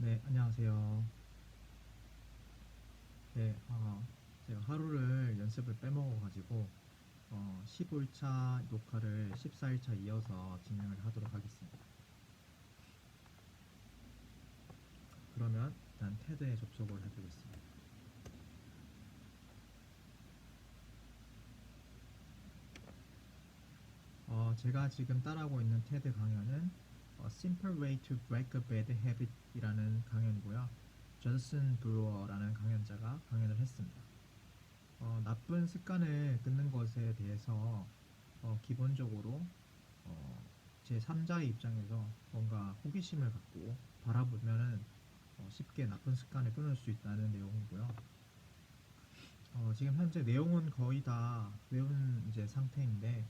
네, 안녕하세요. 네, 제가 하루를 연습을 빼먹어가지고 15일차 녹화를 14일차 이어서 진행을 하도록 하겠습니다. 그러면 일단 테드에 접속을 해보겠습니다. 제가 지금 따라하고 있는 테드 강연은 Simple Way to Break a Bad Habit 이라는 강연이고요. 저슨 브루어라는 강연자가 강연을 했습니다. 나쁜 습관을 끊는 것에 대해서 기본적으로 제 3자의 입장에서 뭔가 호기심을 갖고 바라보면은 쉽게 나쁜 습관을 끊을 수 있다는 내용이고요. 지금 현재 내용은 거의 다 외운 이제 상태인데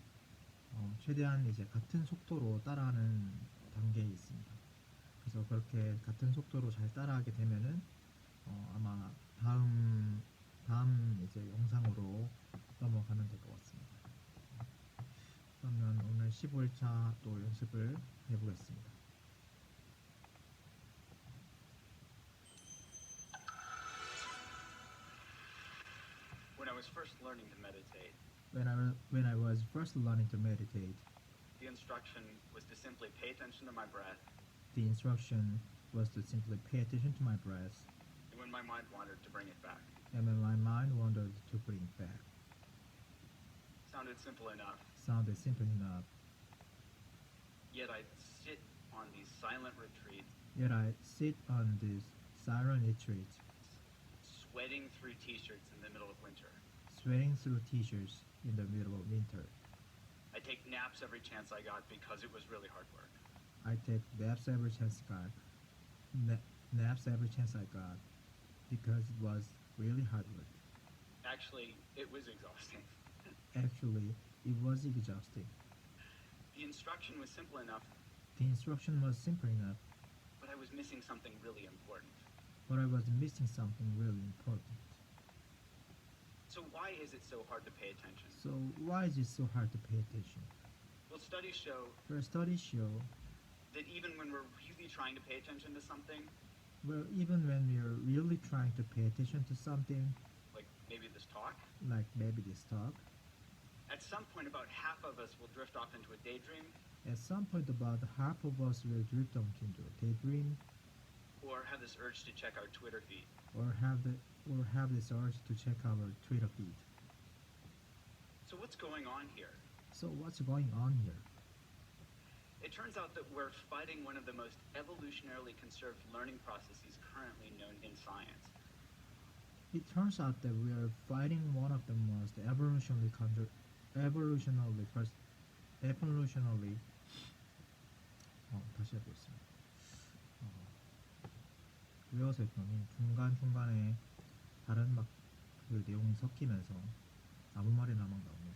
최대한 이제 같은 속도로 따라하는 단계에 있습니다. 그래서 그렇게 같은 속도로 잘 따라하게 되면은 아마 다음 이제 영상으로 넘어가면 될 것 같습니다. 그러면 오늘 15일차 또 연습을 해보겠습니다. When I was first learning to meditate, When I was first learning to meditate, the instruction was to simply pay attention to my breath, the instruction was to simply pay attention to my breath, and when my mind wandered, to bring it back. and when my mind wandered, to bring it back. Sounded simple enough, Sounded simple enough, yet I'd sit on these silent retreats, yet I sit on this silent retreat, sweating through t-shirts in the middle of winter. sweating through t-shirts in the middle of winter. I'd take naps every chance I got because it was really hard work. I take naps every chance I got, naps every chance I got, because it was really hard work. Actually, it was exhausting. Actually, it was exhausting. The instruction was simple enough, The instruction was simple enough, but I was missing something really important. but I was missing something really important. So why is it so hard to pay attention? So why is it so hard to pay attention? Well, studies show Well, studies show, that even when we're really trying to pay attention to something, well, even when we are really trying to pay attention to something, like maybe this talk, like maybe this talk, at some point about half of us will drift off into a daydream at some point about half of us will drift off into a daydream, or have this urge to check our Twitter feed. or have this urge to check our Twitter feed. So what's going on here? So what's going on here? It turns out that we're fighting one of the most evolutionarily conserved learning processes currently known in science. It turns out that we are fighting one of the most evolutionarily 다시 해보겠습니다. 외워서 했더니 중간중간에 다른 막 그 내용이 섞이면서 아무 말이나 막 나오네요.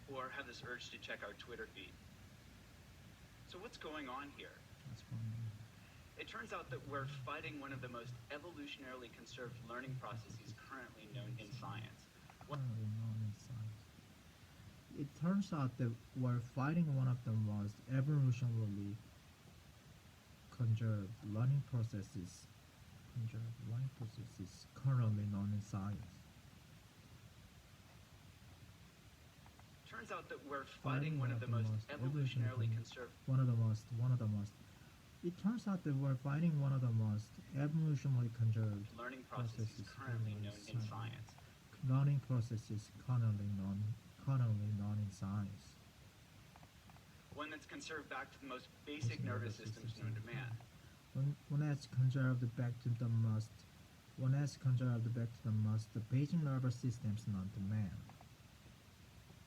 Or have this urge to check our Twitter feed. So what's going on here? That's fine. It turns out that we're fighting one of the most evolutionarily conserved learning processes currently known in science. It turns out that we're fighting one of the most evolutionarily conserved learning processes currently known in science. Turns out that we're fighting one of the most evolutionarily conserved one of the most it turns out that we're fighting one of the most evolutionarily conserved learning processes currently known in science. learning processes currently known in science. One that's conserved back to the most basic nervous systems known to man. One has conserved back to the most basic nervous systems known to man.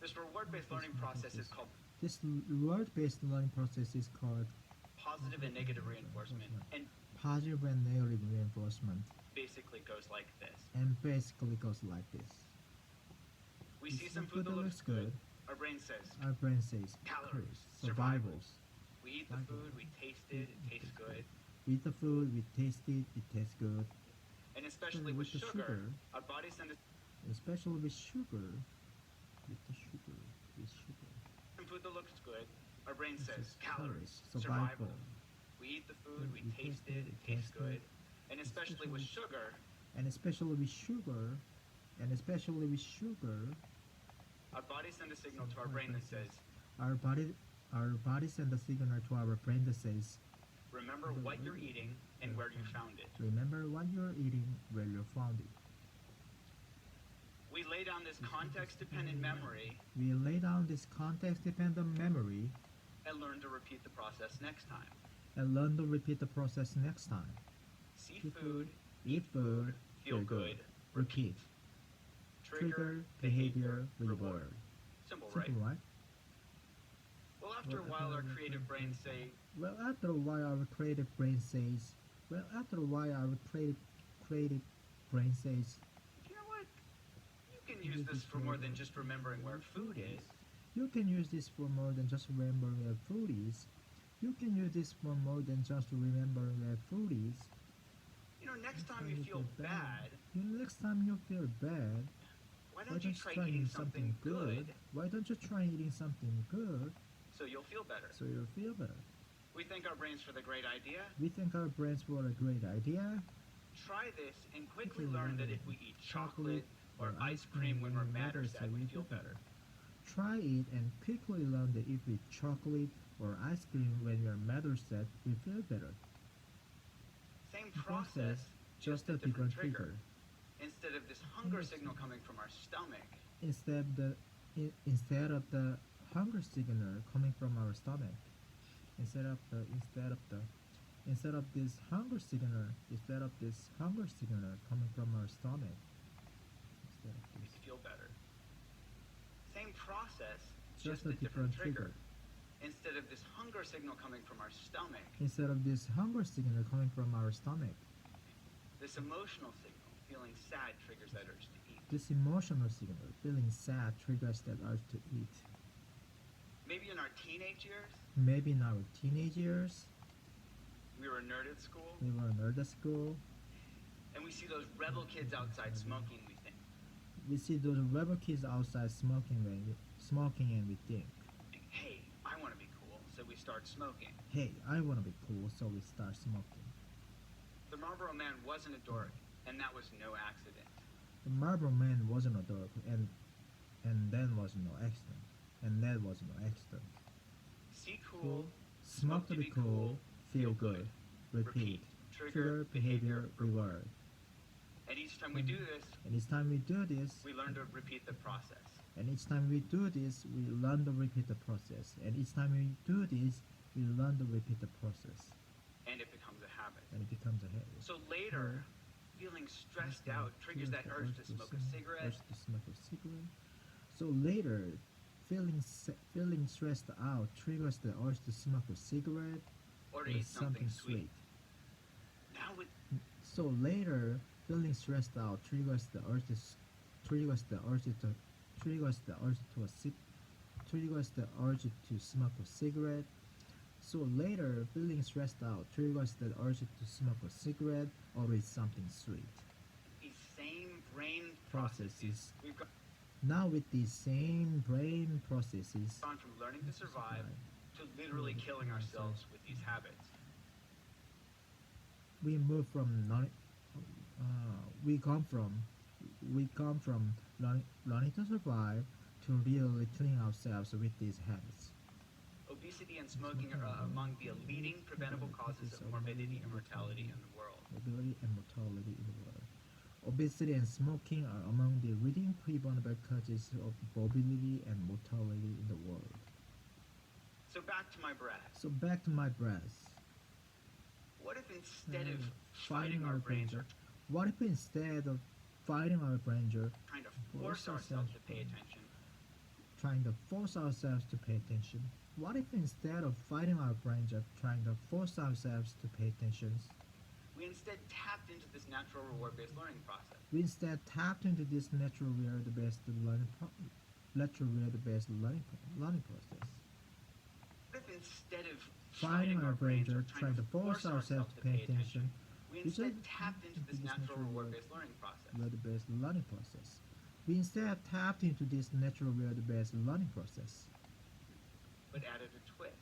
This reward-based learning process is called This reward-based learning process is called positive and negative reinforcement, and positive and negative reinforcement, basically goes like this. and basically goes like this. We see some food that looks good, our brain says, Our brain says calories, survivals. We eat the food, we taste it, it tastes good. We eat the food, we taste it, it tastes good. And especially with the sugar, our body sends us Especially with sugar, some food that looks good, our brain says, calories, survival. We eat the food, food, we taste it tastes good. And especially with sugar, and especially with sugar, and especially with sugar, our body sends a signal to our brain that says, our body sends a signal to our brain that says, remember what you're eating and where you found it. remember what you're eating, where you found it. We lay down this context-dependent memory We lay down this context-dependent memory and learn to repeat the process next time. and learn to repeat the process next time. See food, Eat food, feel good, repeat. Trigger, behavior, reward. Simple, right? Simple, right? Well, after a while, our creative brains say, Well, after a while, our creative brain says, well, after a while, our creative brain says, you know what? You can use this for more than just remembering where food is. you can use this for more than just remembering where food is. You can use this for more than just remembering where food is. You know, next time you feel bad, Next time you feel bad, why don't you try eating something good Why don't you try eating something good so you'll feel better? so you'll feel better? We thank our brains for the great idea. We think our brains were a great idea. Try this and quickly learn that if we eat chocolate or ice cream when we're mad or sad, we feel better. Try it and quickly learn that if we eat chocolate or ice cream when we are mad or sad, we feel better. Same process, just a different trigger. Instead of this hunger signal coming from our stomach, Instead of the hunger signal coming from our stomach, instead of this hunger signal coming from our stomach, we feel better. Same process, just a different trigger. Instead of this hunger signal coming from our stomach, Instead of this hunger signal coming from our stomach, this emotional signal, feeling sad, triggers that urge to eat. this emotional signal, feeling sad, triggers that urge to eat. Maybe in our teenage years, Maybe in our teenage years, we were a nerd at school, we were a nerd at school. and we see those rebel kids outside smoking, we think, We see those rebel kids outside smoking and we think, hey, I want to be cool, so we start smoking. hey, I want to be cool, so we start smoking. The Marlboro Man wasn't a dork, and that was no accident. The Marlboro Man wasn't a dork, and then was no accident. And that was no accident. See cool, Smoke to be cool, feel good. Repeat. Trigger, behavior, reward. And each time we do this, And each time we do this, we learn to repeat the process. and each time we do this, we learn to repeat the process. And each time we do this, we learn to repeat the process. And it becomes a habit. And it becomes a habit. So later, feeling stressed out triggers that urge to smoke a cigarette, Urge to smoke a cigarette. So later, feeling stressed out triggers the urge to smoke a cigarette or to eat something sweet. Now with So later, feeling stressed out triggers the urge to smoke a cigarette. So later, feeling stressed out triggers the urge to smoke a cigarette or eat something sweet. these same brain Processes. we've Now with these same brain processes, gone from learning to survive to literally killing ourselves with these habits. we move from we come from learning to survive to really killing ourselves with these habits. Obesity and smoking are among the leading preventable causes of morbidity and mortality in the world. Mobility and mortality in the world. Obesity and smoking are among the leading preventable causes of morbidity and mortality in the world. So back to my breath. So back to my breath. What if instead of fighting our brains or What if instead of fighting our brains or trying to force ourselves to pay attention, trying to force ourselves to pay attention? What if instead of fighting our brains or trying to force ourselves to pay attention, we instead tapped into this natural reward-based learning process? we instead tapped into this natural reward-based learning process? What if instead of Fighting our brains or trying to force ourselves to pay attention, we instead tapped into this natural reward-based learning process? reward-based learning process? We instead tapped into this natural reward-based learning process, But added a twist.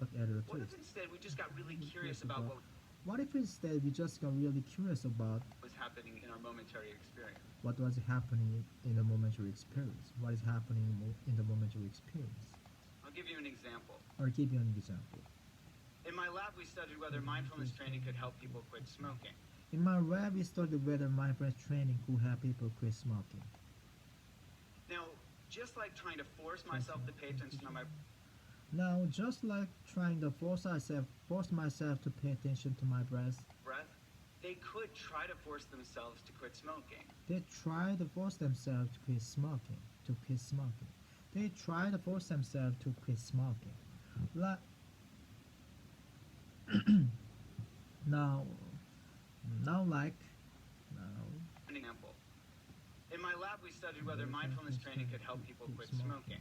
but added a What if twist. instead we just got really curious Curious about about- what What if instead we just got really curious about was happening in our momentary experience? what was happening in the momentary experience? What is happening in the momentary experience? I'll give you an example. I'll give you an example. In my lab, we studied whether mindfulness training could help people quit smoking. In my lab, we studied whether mindfulness training could help people quit smoking. Now, just like trying to force myself to pay attention to my Now, just like trying to force myself to pay attention to my breath, breath, they could try to force themselves to quit smoking. they try to force themselves to quit smoking. They try to force themselves to quit smoking. Like now, now, like now. An example. In my lab, we studied whether mindfulness training could help people quit smoking.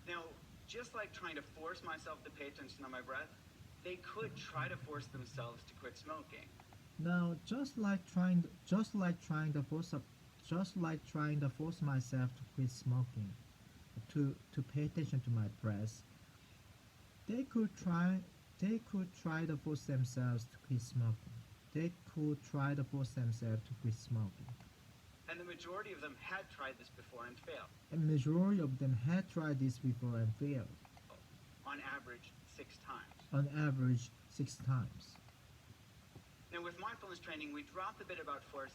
Now, just like trying to force myself to pay attention to my breath, they could try to force themselves to quit smoking. Now, just like trying to force myself to quit smoking, to pay attention to my breath, they could try to force themselves to quit smoking. They could try to force themselves to quit smoking. And the majority of them had tried this before and failed. A majority of them had tried this before and failed, On average, 6 times. on average 6 times. Now, with mindfulness training, we dropped a bit about force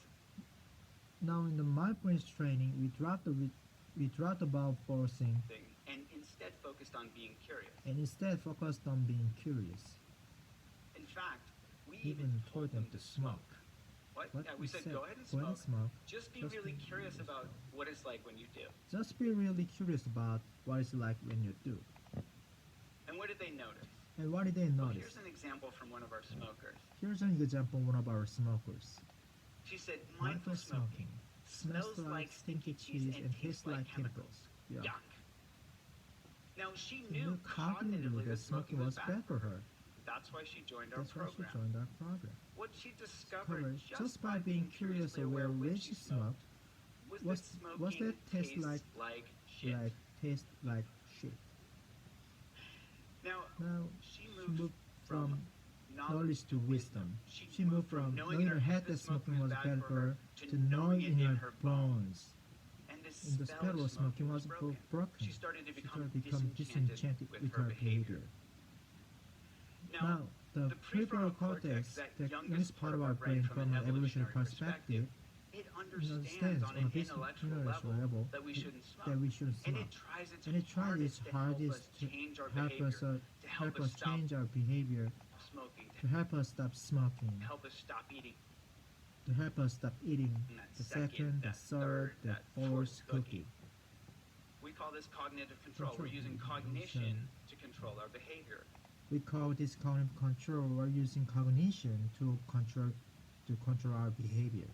Now, in the mindfulness training, we dropped about forcing thing and instead focused on being curious. and instead focused on being curious. In fact, we Even told them to smoke. What? What Yeah, we said go ahead and smoke. Just be Just really be curious curious. about what it's like when you do. Just be really curious about what it's like when you do. And what did they notice? And what did they Well, notice? here's an example from one of our smokers. Here's an example of one of our smokers. She said, mindful smoking smells like stinky cheese and tastes like chemicals. Yeah. Yuck. Now, she She knew cognitively that smoking was bad for her. her. That's why she joined our That's why she program. joined our program. What she discovered Covered just by being curiously aware when she smoked was that was smoking that taste tastes like- like shit. Like taste like shit. Now, Now she she moved moved from knowledge to wisdom. She She moved from knowing in her head that smoking was bad for her to knowing in her bones. And the And the spell of smoking was broken. She started to She become started to become disenchanted with her behavior. Now, the prefrontal cortex, the youngest part of our brain from an evolutionary perspective, it understands on a basic intellectual level that we shouldn't smoke. that we shouldn't And smoke. it tries its And it tries its hardest to change our help behavior, us, to help us stop change our behavior, smoking, to help us stop smoking, to help us stop eating to help us stop eating that the second, the that third, the fourth cookie. We call this cognitive control. We're using cognition to control our behavior. We call this cognitive control. We're using cognition to control our behavior.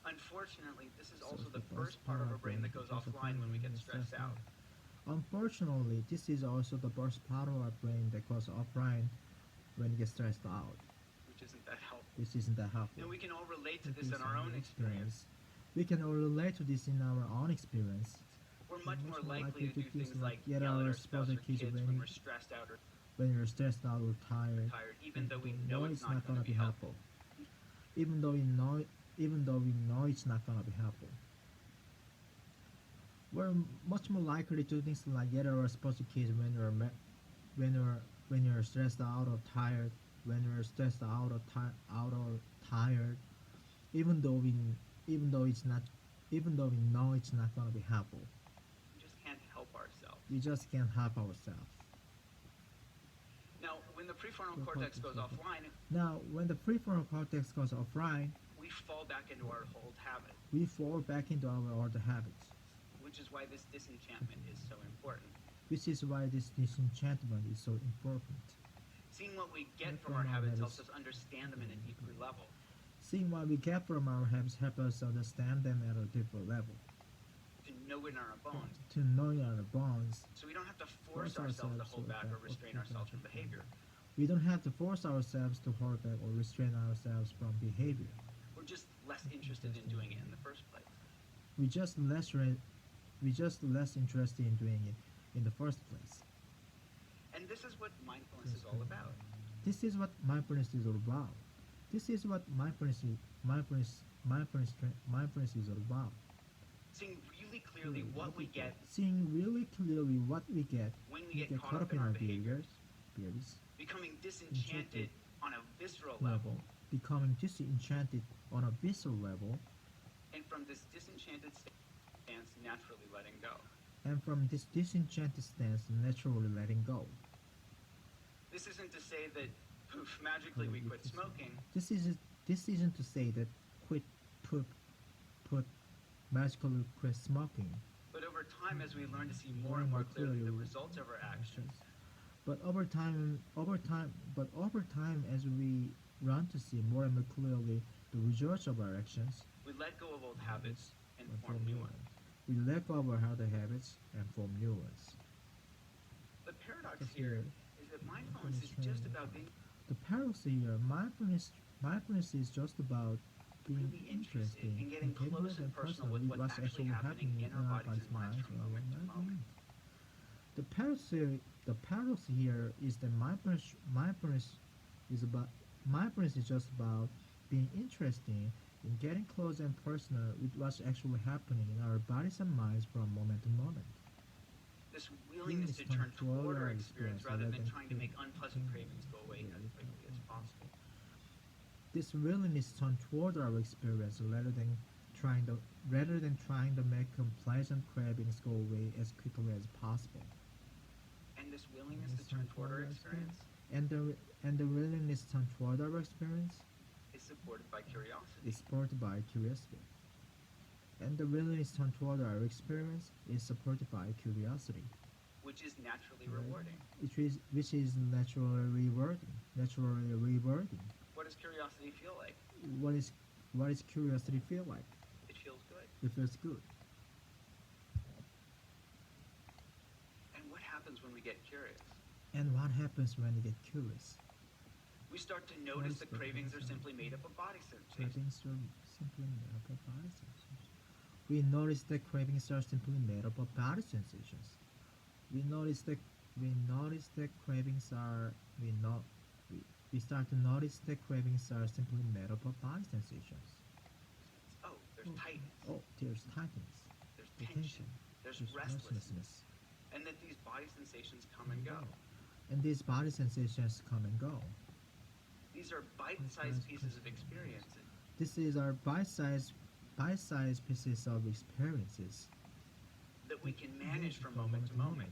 Unfortunately, this is So also it's the first part of our brain that goes offline when we get stressed out. Unfortunately, this is also the first part of our brain that goes offline when we get stressed out. Which isn't that helpful. This isn't that helpful. And we can all relate to It this is in our own experience. We can all relate to this in our own experience. We're much more likely to do things like yell yell at our our spouse or kids when when you- we're stressed out or When you're stressed out or tired, even though we know it's not gonna going to be helpful. Even though we know it's not gonna be helpful. We're much more likely to do things like get our spouse or kids when you're stressed out or tired, when you're stressed out or tired, even though we know it's not gonna be helpful. We just can't help ourselves. We just can't help ourselves. Now, when the prefrontal cortex goes offline, Now, when the prefrontal cortex goes offline, we fall back into our old habits, we fall back into our old habits, which is why this disenchantment is so important. which is why this disenchantment is so important. Seeing what we get from our habits helps us understand them in a deeper level. Seeing what we get from our habits help us understand them at a deeper level, To know it in our bones, to know our bonds. so we don't have to force ourselves to hold back or restrain ourselves from behavior. We don't have to force ourselves to hold back or restrain ourselves from behavior. We're just less interested in doing it in the first place. We just less interested in doing it in the first place. And And this is what mindfulness is all about. This is what mindfulness is all about. This is what mindfulness is all about. Seeing really clearly what we get Seeing really clearly what we get when we get caught up in our behaviors, becoming disenchanted on a visceral level, becoming disenchanted on a visceral level, and from this disenchanted stance, naturally letting go. and from this disenchanted stance, naturally letting go. This isn't to say that poof, magically we quit smoking, This isn't to say that quit poop put magically quit smoking. but over time, as we learn to see more and more clearly the results of our actions, But over time, as we learn to see more and more clearly the results of our actions, we let go of old habits and form new ones. we let go of our other habits and form new ones. The paradox here is that mindfulness is just about being The paradox here, mindfulness is just about being really interested interested in getting close and personal with what's actually happening in our bodies and minds from moment to moment. The paradox here is that mindfulness is just about being interested in getting close and personal with what's actually happening in our bodies and minds from moment to moment. This willingness to turn toward our experience rather than trying to make unpleasant cravings go away as quickly as possible. This willingness to turn toward our experience rather than trying to make unpleasant cravings go away as quickly as possible. And this willingness to turn toward our experience And the willingness to turn toward our experience is supported by curiosity. is supported by curiosity. And the willingness to turn toward our experience is supported by curiosity, Which is naturally rewarding. which is naturally rewarding. What does curiosity feel like? What is curiosity feel like? It feels good. It feels good. And what happens when we get curious? And what happens when you get curious? We start to notice that cravings are simply made up of body sensations. Cravings are simply made up of body sensations. We notice that cravings are simply made up of body sensations. We start to notice that cravings are simply made up of body sensations. Oh, there's tightness. Oh, there's tightness, There's the tension. There's restlessness. And that these body sensations come and go. and these body sensations come and go. These are bite-sized pieces of experience. This is our bite-sized pieces of experiences That we can manage from moment to moment.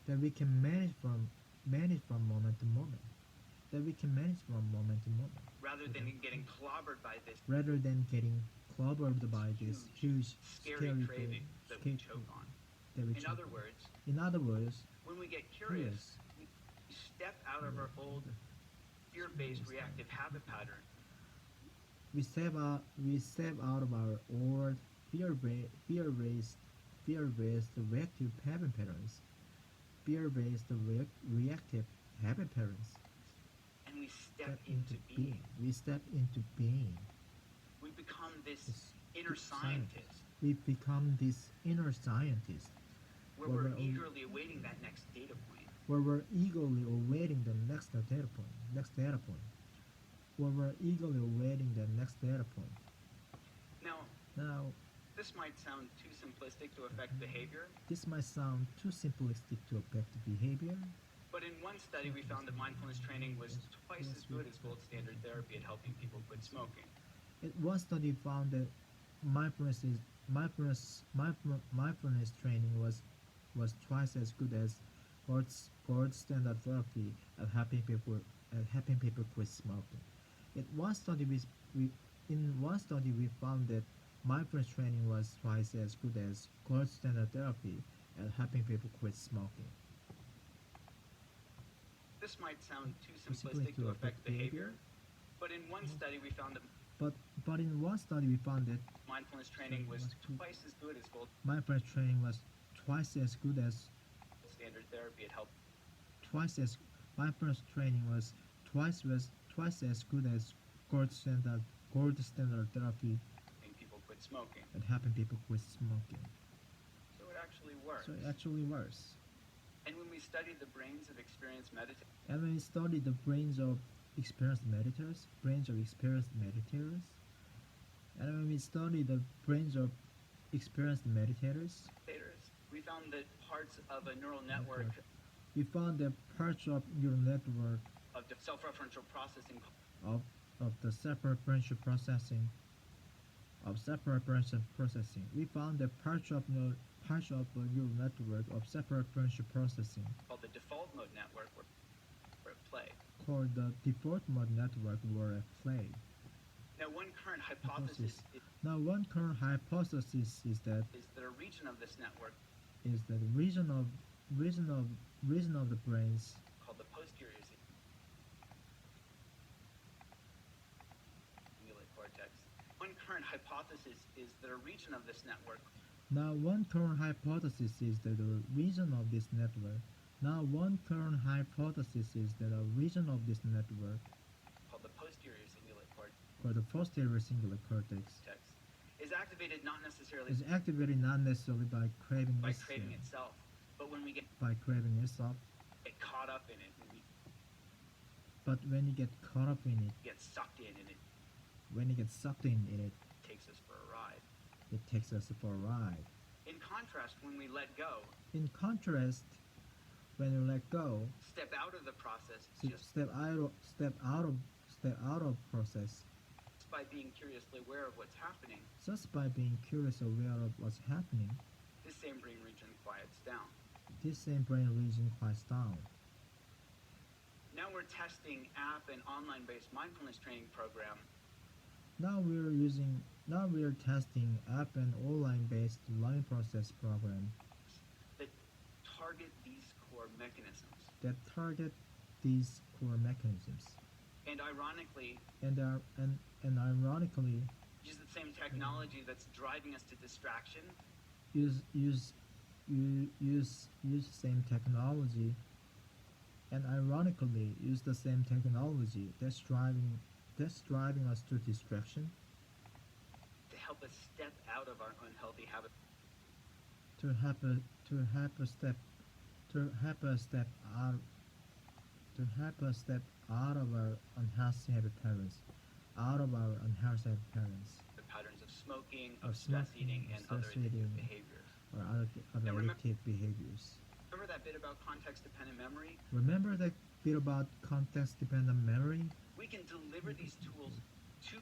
that we can manage from moment to moment. Rather than getting clobbered by this Rather than getting clobbered by this huge, scary craving that we choke on. that we In choke other on. words, In other words, when we get curious, we step out of our old fear-based reactive habit pattern we step out of our old fear-based reactive habit patterns. Reactive habit patterns. and we step into being. We step into being. We become this This inner scientist We become this inner scientist where Well, we're well, eagerly awaiting that next data point. where we're eagerly awaiting the next data point. Now, Now, this might sound too simplistic to affect behavior, this might sound too simplistic to affect behavior, but in one study we found that mindfulness training was twice as good as gold standard therapy at helping people quit smoking. one study found that mindfulness training was twice as good as gold standard therapy at helping people quit smoking. In one study we found that mindfulness training was twice as good as gold standard therapy at helping people quit smoking. This might sound too simplistic to affect behavior, but in one study we found that But in one study we found that mindfulness training was twice as good as gold mindfulness training was twice as good as standard therapy at helping twice as mindfulness training was twice as good as gold standard therapy people quit smoking. at helping people quit smoking. So it actually works. So it actually works. And when we studied the brains of experienced meditators, And when we study the brains of experienced meditators, and when we study the brains of experienced meditators, we found that parts of a neural network we found that parts of neural network of the self-referential processing of, of the self-referential processing We found that parts of the neural network of self-referential processing called the default mode network were at play. called the default mode network were at play. Now, one current hypothesis Now, one current hypothesis is that a region of this network the region of the brains called the posterior cingulate cortex. One current hypothesis is that a region of this network Now, one current hypothesis is that the region of this network called the posterior cingulate cortex or the posterior cingulate cortex is activated not necessarily is activated not necessarily by craving itself, but when we get itself, caught up in it, but when you get caught up in it, get sucked in, and it when you get sucked in it, takes us for a ride. it takes us for a ride. In contrast, when we let go, In contrast, when you let go, step out of the process, just step out of process, by being curiously aware of what's happening, just by being curious aware of what's happening, this same brain region quiets down. this same brain region quiets down. Now we're testing app and online-based mindfulness training program Now we are testing app and online-based learning process program that target these core mechanisms. that target these core mechanisms, And ironically, and ironically use the same technology that's driving us to distraction use same technology, and ironically use the same technology that's driving us to distraction to help us step out of our unhealthy habits. to help us step out of our unhealthy habit patterns, The patterns of smoking, Of of stress smoking, eating, of and other stress eating. addictive behaviors. or other Now addictive behaviors. Remember that bit about context-dependent memory? Remember that bit about context-dependent memory? We can deliver these tools to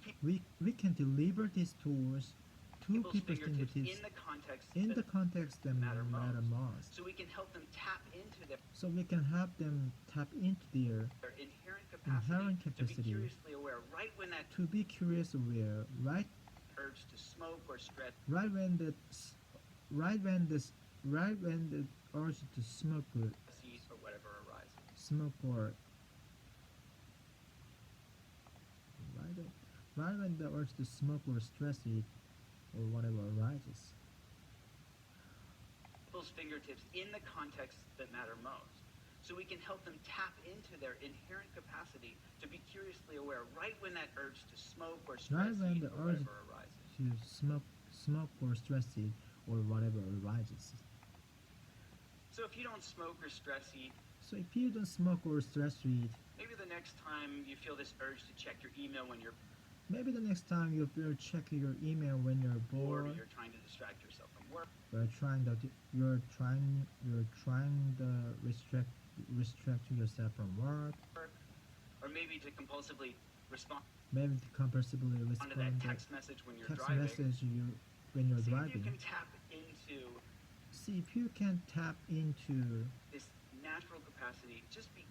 We can deliver these tools to people's people's fingertips fingertips in the context in that the context that matter matter most. so we can help them tap into So we can help them tap into their their inherent Inherent capacity to capacity. be curiously aware right when that to be curious aware urge to smoke or stress right when the urge to smoke or whatever arises. or right when the urge to smoke or stress eat or whatever arises. People's fingertips in the context that matter most. So we can help them tap into their inherent capacity to be curiously aware right when that urge to smoke or stress Right when eat the or urge whatever arises. to smoke or stress eat or whatever arises. So if you don't smoke or stress eat, So if you don't smoke or stress eat, maybe the next time you feel this urge to check your email when you're maybe the next time you feel checking your email when you're bored, bored, or you're trying to distract yourself from work, you're trying to restrict yourself from work, or maybe to compulsively respond maybe to compulsively to respond that to text message when you're text driving. message when you're See if driving. you can tap into See if you can tap into this natural capacity, just be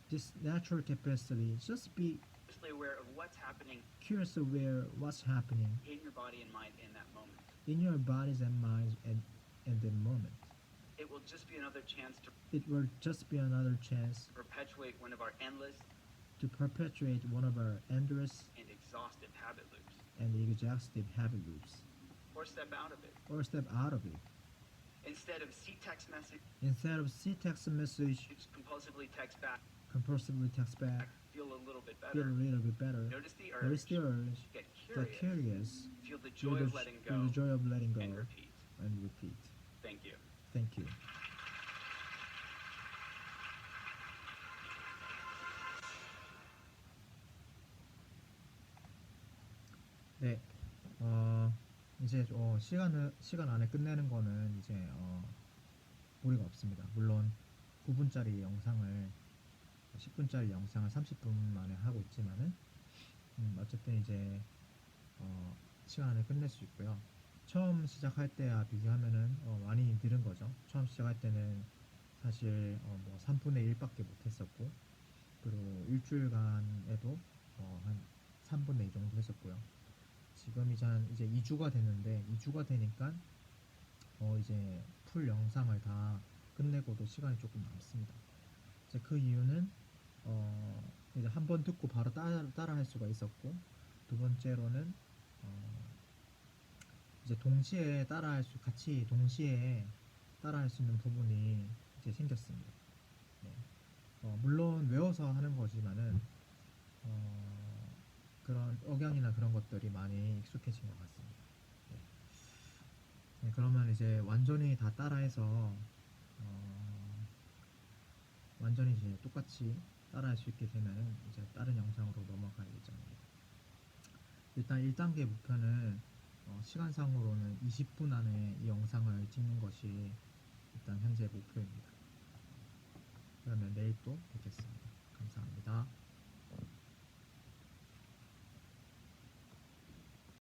this natural capacity. Just be curiously aware of what's happening curious aware what's happening in your body and mind in that moment. in your bodies and minds at the moment. It will just be another chance to It will just be another chance perpetuate one of our endless to perpetuate one of our endless and exhaustive habit loops, and exhaustive habit loops, or step out of it. or step out of it. Instead of see text message, Instead of see text message, compulsively text back, compulsively text back, feel a little bit feel a better. little bit better. Notice the Notice urge, the urge, get get curious, feel the feel joy the of letting feel go, the joy of letting go, and repeat. and repeat. Thank you. Thank you. 네, 이제 시간 안에 끝내는 거는 이제 무리가 없습니다. 물론 9분짜리 영상을 10분짜리 영상을 30분 만에 하고 있지만은 어쨌든 이제 시간 안에 끝낼 수 있고요. 처음 시작할 때와 비교하면은 많이 늘은 거죠. 처음 시작할 때는 사실 뭐 3분의 1밖에 못했었고, 그리고 일주일간에도 한 3분의 2 정도 했었고요. 지금 이제 2주가 됐는데 2주가 되니까 이제 풀 영상을 다 끝내고도 시간이 조금 남습니다. 이제 그 이유는 이제 한 번 듣고 바로 따라 할 수가 있었고, 두 번째로는 이제 같이 동시에 따라할 수 있는 부분이 이제 생겼습니다. 네. 물론 외워서 하는 거지만은 그런 억양이나 그런 것들이 많이 익숙해진 것 같습니다. 네. 네, 그러면 이제 완전히 다 따라해서 완전히 이제 똑같이 따라할 수 있게 되면은 이제 다른 영상으로 넘어갈 예정입니다. 일단 1단계 목표는 시간상으로는 20분 안에 이 영상을 찍는 것이 일단 현재 목표입니다. 그러면 내일 또 뵙겠습니다. 감사합니다.